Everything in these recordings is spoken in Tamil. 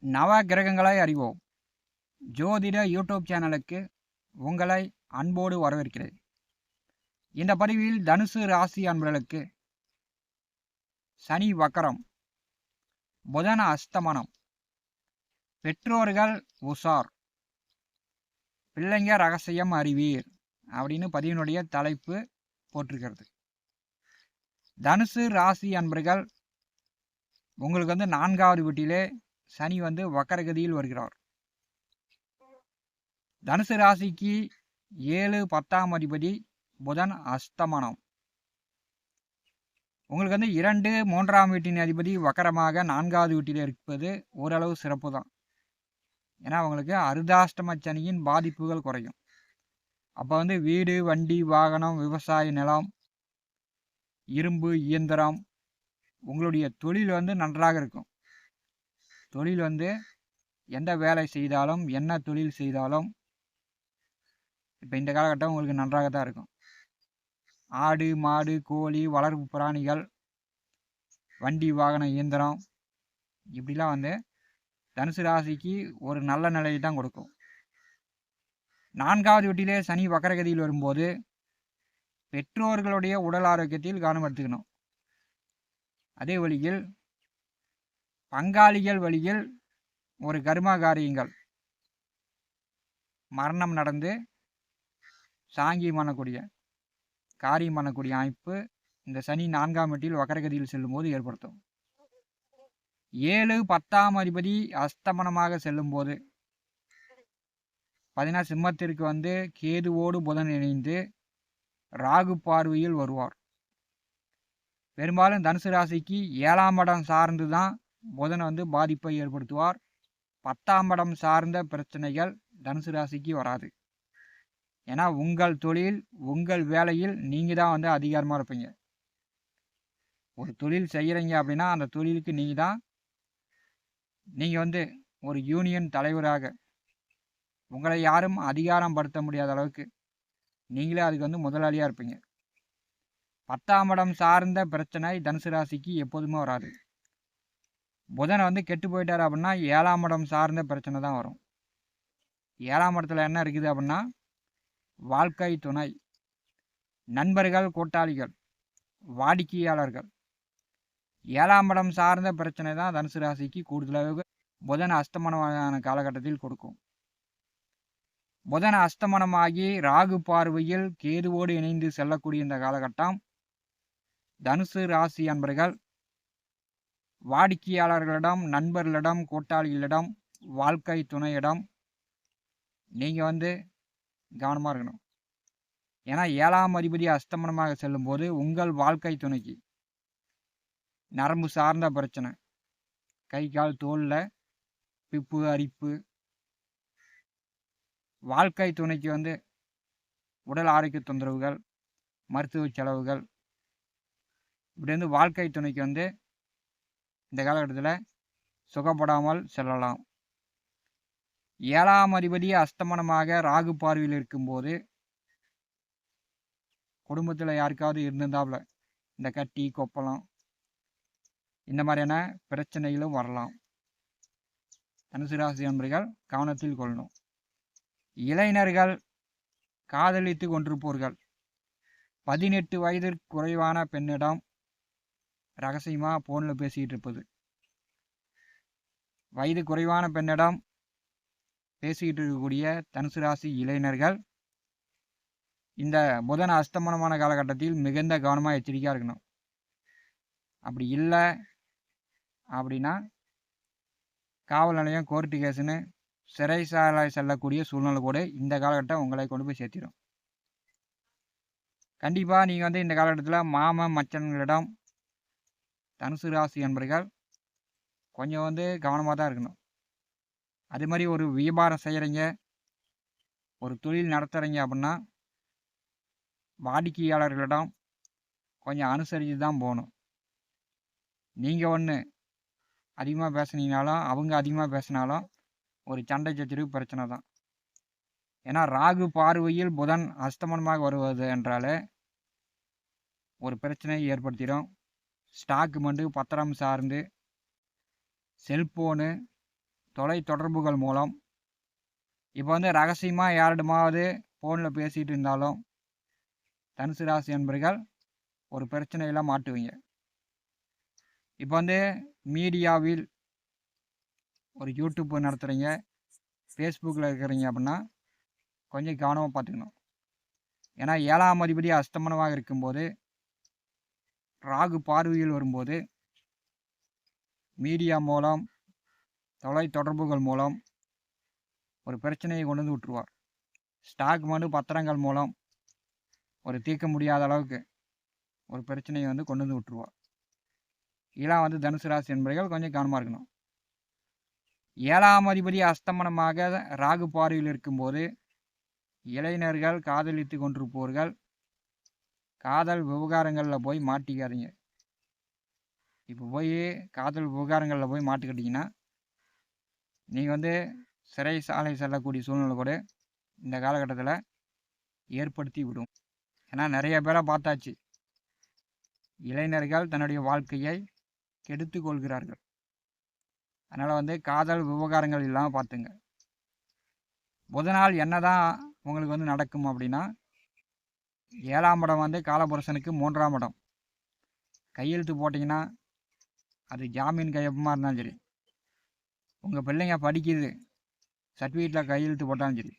நவ கிரகங்களை அறிவோம் ஜோதிட யூடியூப் சேனலுக்கு உங்களை அன்போடு வரவேற்கிறேன். இந்த பதிவில் தனுசு ராசி அன்பர்களுக்கு சனி வக்கரம், புதன அஸ்தமனம், பெற்றோர்கள் உஷார், பிள்ளைங்க ரகசியம் அறிவீர் அப்படின்னு பதிவினுடைய தலைப்பு போட்டிருக்கிறது. தனுசு ராசி அன்பர்கள் உங்களுக்கு 4வது வீட்டிலே சனி வக்கரகதியில் வருகிறார். தனுசு ராசிக்கு 7, 10ஆம் அதிபதி புதன் அஸ்தமனம். உங்களுக்கு 2, 3ஆம் வீட்டின் அதிபதி வக்கரமாக 4வது வீட்டில் இருப்பது ஓரளவு சிறப்பு தான். ஏன்னா அவங்களுக்கு அர்த்தாஷ்டம சனியின் பாதிப்புகள் குறையும். அப்போ வீடு, வண்டி, வாகனம், விவசாய நிலம், இரும்பு, இயந்திரம், உங்களுடைய தொழில் நன்றாக இருக்கும். தொழில் எந்த வேலை செய்தாலும், என்ன தொழில் செய்தாலும் இப்போ இந்த காலகட்டம் உங்களுக்கு நன்றாக தான் இருக்கும். ஆடு, மாடு, கோழி, வளர்ப்பு பிராணிகள், வண்டி, வாகன, இயந்திரம் இப்படிலாம் தனுசு ராசிக்கு ஒரு நல்ல நிலையை தான் கொடுக்கும். 4வது வீட்டிலே சனி வக்கரகதியில் வரும்போது பெற்றோர்களுடைய உடல் ஆரோக்கியத்தில் கவனம் எடுத்துக்கணும். அதே வழியில் பங்காளிகள் வழியில் ஒரு கர்ம காரியங்கள், மரணம் நடந்து சாங்கியம் பண்ணக்கூடிய காரியம் பண்ணக்கூடிய அமைப்பு இந்த சனி 4ஆம் வீட்டில் வக்கரகதியில் செல்லும்போது ஏற்படுத்தும். 7, 10ஆம் அதிபதி அஸ்தமனமாக செல்லும்போது பார்த்தீங்கன்னா சிம்மத்திற்கு கேதுவோடு புதன் இணைந்து ராகு பார்வையில் வருவார். பெரும்பாலும் தனுசு ராசிக்கு 7ஆம் இடம் சார்ந்து தான் புதன் பாதிப்பை ஏற்படுத்துவார். 10ஆம் இடம் சார்ந்த பிரச்சனைகள் தனுசு ராசிக்கு வராது. ஏன்னா உங்கள் தொழில், உங்கள் வேலையில் நீங்கள் தான் அதிகாரமாக இருப்பீங்க. ஒரு தொழில் செய்கிறீங்க அப்படின்னா அந்த தொழிலுக்கு நீங்கள் ஒரு யூனியன் தலைவராக, உங்களை யாரும் அதிகாரம் படுத்த முடியாத அளவுக்கு நீங்களே அதுக்கு முதலாளியாக இருப்பீங்க. 10ஆம் இடம் சார்ந்த பிரச்சனை தனுசு ராசிக்கு எப்போதுமே வராது. புதன் கெட்டு போயிட்டார் அப்படின்னா 7ஆம் இடம் சார்ந்த பிரச்சனை தான் வரும். 7ஆம் இடத்துல என்ன இருக்குது அப்படின்னா வாழ்க்கை துணை, நண்பர்கள், கூட்டாளிகள், வாடிக்கையாளர்கள். 7ஆம் இடம் சார்ந்த பிரச்சனை தான் தனுசு ராசிக்கு கூடுதலாக புதன் அஸ்தமனமான காலகட்டத்தில் கொடுக்கும். புதன் அஸ்தமனமாகி ராகு பார்வையில் கேதுவோடு இணைந்து செல்லக்கூடிய இந்த காலகட்டம் தனுசு ராசி அன்பர்கள் வாடிக்கையாளர்களிடம், நண்பர்களிடம், கூட்டாளிகளிடம், வாழ்க்கை துணையிடம் நீங்கள் கவனமாக இருக்கணும். ஏன்னா 7ஆம் அதிபதி அஸ்தமனமாக செல்லும்போது உங்கள் வாழ்க்கை துணைக்கு நரம்பு சார்ந்த பிரச்சனை, கை கால் தோலில் பிப்பு, அரிப்பு, வாழ்க்கை துணைக்கு உடல் ஆரோக்கிய தொந்தரவுகள், மருத்துவ செலவுகள், இப்படி வாழ்க்கை துணைக்கு இந்த காலகட்டத்தில் சுகப்படாமல் செல்லலாம். 7ஆம் அதிபதி அஸ்தமனமாக ராகு பார்வையில் இருக்கும்போது குடும்பத்தில் யாருக்காவது இருந்திருந்தாப்புல இந்த கட்டி, கொப்பளம் இந்த மாதிரியான பிரச்சனைகளும் வரலாம். தனுசு ராசி நண்பர்கள் கவனத்தில் கொள்ளணும். இளைஞர்கள் காதலித்து கொண்டிருப்பவர்கள், 18 வயதிற்கு குறைவான பெண்ணிடம் ரகசியமாக ஃபோனில் பேசிக்கிட்டு இருப்பது, வயது குறைவான பெண்ணிடம் பேசிக்கிட்டு இருக்கக்கூடிய தனுசு ராசி இளைஞர்கள் இந்த புதன் அஸ்தமனமான காலகட்டத்தில் மிகுந்த கவனமாக எச்சரிக்கையாக இருக்கணும். அப்படி இல்லை அப்படின்னா காவல் நிலையம், கோர்ட்டு கேஸுன்னு சிறைசாலை செல்லக்கூடிய சூழ்நிலை கூட இந்த காலகட்டம் உங்களை கொண்டு போய் சேர்த்திடும். கண்டிப்பாக நீங்கள் இந்த காலகட்டத்தில் மாம மச்சன்களிடம் தனுசு ராசி என்பர்கள் கொஞ்சம் கவனமாக தான் இருக்கணும். அது மாதிரி ஒரு வியாபாரம் செய்கிறீங்க, ஒரு தொழில் நடத்துகிறீங்க அப்படின்னா வாடிக்கையாளர்களிடம் கொஞ்சம் அனுசரித்து தான் போகணும். நீங்கள் அதிகமாக பேசுனீங்கனாலும் அவங்க அதிகமாக பேசினாலும் ஒரு சண்டை சச்சரவு பிரச்சனை தான். ஏன்னா ராகு பார்வையில் புதன் அஸ்தமனமாக வருவது என்றாலே ஒரு பிரச்சனையை ஏற்படுத்திடும். ஸ்டாக்கு பத்திரம் சார்ந்து, செல்போனு, தொலை தொடர்புகள் மூலம் இப்போ வந்து ரகசியமாக யாரிடமாவது ஃபோனில் பேசிகிட்டு இருந்தாலும் தனுசு ராசி என்பர்கள் ஒரு பிரச்சனையெல்லாம் மாட்டுவீங்க. இப்போ வந்து மீடியாவில் ஒரு யூடியூப் நடத்துகிறீங்க, ஃபேஸ்புக்கில் இருக்கிறீங்க அப்படின்னா கொஞ்சம் கவனமாக பார்த்துக்கணும். ஏன்னா 7ஆம் அதிபதி அஸ்தமனமாக இருக்கும்போது ராகு பார்வையில் வரும்போது மீடியா மூலம் தொலை தொடர்புகள் மூலம் ஒரு பிரச்சனையை கொண்டு வந்து விட்டுருவார். ஸ்டாக் மனு பத்திரங்கள் மூலம் ஒரு தீர்க்க முடியாத அளவுக்கு ஒரு பிரச்சனையை வந்து கொண்டு வந்து விட்டுருவார். இதெல்லாம் வந்து தனுசு ராசி என்பவர்கள் கொஞ்சம் கவனமாக இருக்கணும். 7ஆம் அதிபதி அஸ்தமனமாக ராகு பார்வையில் இருக்கும்போது இளைஞர்கள் காதலித்து கொண்டிருப்பவர்கள் காதல் விவகாரங்களில் போய் மாட்டிக்காதீங்க. இப்போ போய் காதல் விவகாரங்களில் போய் மாட்டிக்கிட்டிங்கன்னா நீங்கள் வந்து சிறைசாலை செல்லக்கூடிய சூழ்நிலை கூட இந்த காலகட்டத்தில் ஏற்படுத்தி விடும். ஏன்னா நிறைய பேரை பார்த்தாச்சு, இளைஞர்கள் தன்னுடைய வாழ்க்கையை கெடுத்து கொள்கிறார்கள். அதனால் வந்து காதல் விவகாரங்கள் இல்லாமல் பார்த்துங்க. புதனால் என்னதான் உங்களுக்கு வந்து நடக்கும் அப்படின்னா 7ஆம் இடம் வந்து காலபுருஷனுக்கு 3ஆம் இடம். கையெழுத்து போட்டிங்கன்னா அது ஜாமீன் கையொப்பமாக இருந்தாலும் சரி, உங்கள் பிள்ளைங்க படிக்குது சர்டிஃபிகேட்டில் கையெழுத்து போட்டாலும் சரி,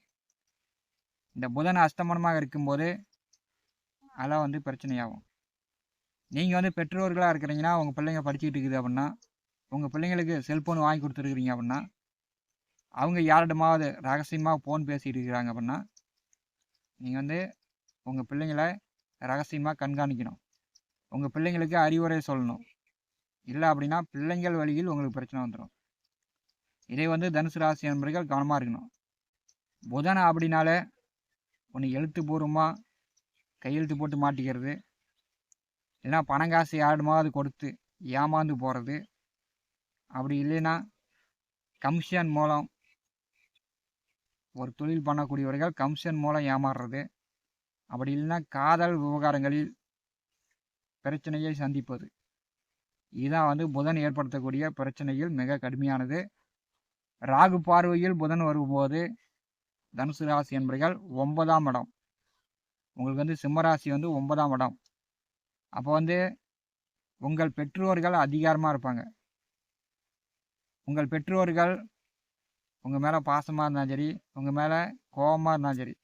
இந்த புதன் அஸ்தமனமாக இருக்கும்போது அதெல்லாம் வந்து பிரச்சனையாகும். நீங்கள் வந்து பெற்றோர்களாக இருக்கிறீங்கன்னா உங்கள் பிள்ளைங்க படிச்சுக்கிட்டு இருக்குது அப்படின்னா, உங்கள் பிள்ளைங்களுக்கு செல்ஃபோன் வாங்கி கொடுத்துருக்குறீங்க அப்படின்னா, அவங்க யாரிடமாவது ரகசியமாக ஃபோன் பேசிகிட்டு இருக்கிறாங்க அப்படின்னா நீங்கள் வந்து உங்கள் பிள்ளைங்களை ரகசியமாக கண்காணிக்கணும். உங்கள் பிள்ளைங்களுக்கு அறிவுரை சொல்லணும். இல்லை அப்படின்னா பிள்ளைங்கள் வழியில் உங்களுக்கு பிரச்சனை வந்துடும். இதை வந்து தனுசு ராசி நண்பர்கள் கவனமாக இருக்கணும். புதன் அப்படின்னாலே ஒன்று எழுத்துப்பூர்வமாக கையெழுத்து போட்டு மாட்டிக்கிறது, இல்லைன்னா பணங்காசு யாரிடமாவது கொடுத்து ஏமாந்து போகிறது, அப்படி இல்லைன்னா கமிஷன் மூலம் ஒரு தொழில் பண்ணக்கூடியவர்கள் கமிஷன் மூலம் ஏமாறுறது, அப்படி இல்லைன்னா காதல் விவகாரங்களில் பிரச்சனையை சந்திப்பது. இதுதான் வந்து புதன் ஏற்படுத்தக்கூடிய பிரச்சனையில் மிக கடுமையானது. ராகு பார்வையில் புதன் வரும்போது தனுசு ராசி என்பர்கள் 9ஆம் இடம், உங்களுக்கு வந்து சிம்மராசி வந்து 9ஆம் இடம். அப்போ வந்து உங்கள் பெற்றோர்கள் அதிகாரமாக இருப்பாங்க. உங்கள் பெற்றோர்கள் உங்கள் மேலே பாசமாக இருந்தாலும் சரி, உங்கள் மேலே கோபமாக இருந்தாலும் சரி,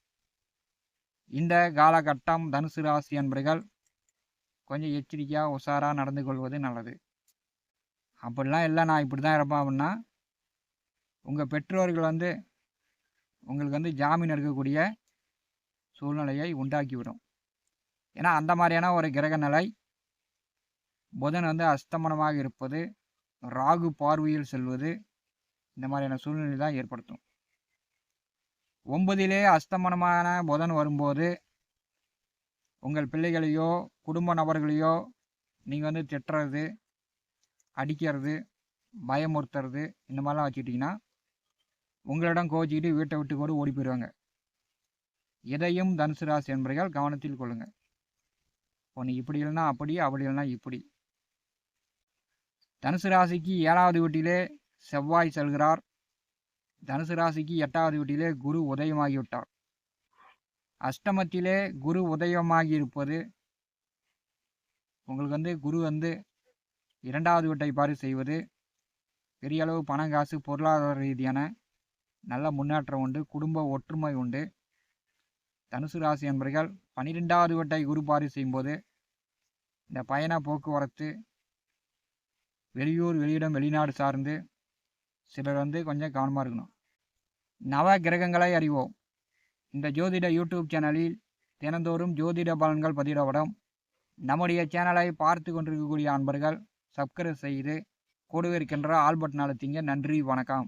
இந்த காலகட்டம் தனுசு ராசி என்பர்கள் கொஞ்சம் எச்சரிக்கையாக உஷாராக நடந்து கொள்வது நல்லது. அப்படிலாம் இல்லை நான் இப்படி தான் இருப்பேன் அப்படின்னா உங்கள் பெற்றோர்கள் வந்து உங்களுக்கு வந்து ஜாமீன் எடுக்கக்கூடிய சூழ்நிலையை உண்டாக்கிவிடும். ஏன்னா அந்த மாதிரியான ஒரு கிரக நிலை புதன் வந்து அஸ்தமனமாக இருப்பது, ராகு பார்வையில் செல்வது, இந்த மாதிரியான சூழ்நிலை தான் ஏற்படுத்தும். 9லே அஸ்தமனமான புதன் வரும்போது உங்கள் பிள்ளைகளையோ குடும்ப நபர்களையோ நீங்கள் வந்து திட்டுறது, அடிக்கிறது, பயமுறுத்துறது, இந்த மாதிரிலாம் வச்சுக்கிட்டிங்கன்னா உங்களிடம் கோச்சிக்கிட்டு வீட்டை விட்டு கூட ஓடி போயிடுவாங்க. இதையும் தனுசு ராசி என்பர்கள் கவனத்தில் கொள்ளுங்கள். ஒன்று இப்படி இல்லைன்னா அப்படி, அப்படி இல்லைன்னா இப்படி. தனுசு ராசிக்கு 7வது வீட்டிலே செவ்வாய் செல்கிறார். தனுசு ராசிக்கு 8வது வீட்டிலே குரு உதயமாகிவிட்டார். அஷ்டமத்திலே குரு உதயமாகி இருப்பது உங்களுக்கு வந்து குரு வந்து 2வது வீட்டை பாரு செய்வது, பெரிய அளவு பணம் காசு பொருளாதார ரீதியான நல்ல முன்னேற்றம் உண்டு, குடும்ப ஒற்றுமை உண்டு. தனுசு ராசி என்பர்கள் 12வது வீட்டை குரு பாரி செய்யும்போது இந்த பயண போக்குவரத்து, வெளியூர் வெளியிடம் வெளிநாடு சார்ந்து சிலர் வந்து கொஞ்சம் கவனமாக இருக்கணும். நவ கிரகங்களை அறிவோம். இந்த ஜோதிட யூடியூப் சேனலில் தினந்தோறும் ஜோதிட பலன்கள் பதிவிடப்படும். நம்முடைய சேனலை பார்த்து கொண்டிருக்கக்கூடிய அன்பர்கள் சப்ஸ்கிரைப் செய்து கூடவே இருக்கின்ற ஆல் பட்டன் அழுத்திங்க. நன்றி, வணக்கம்.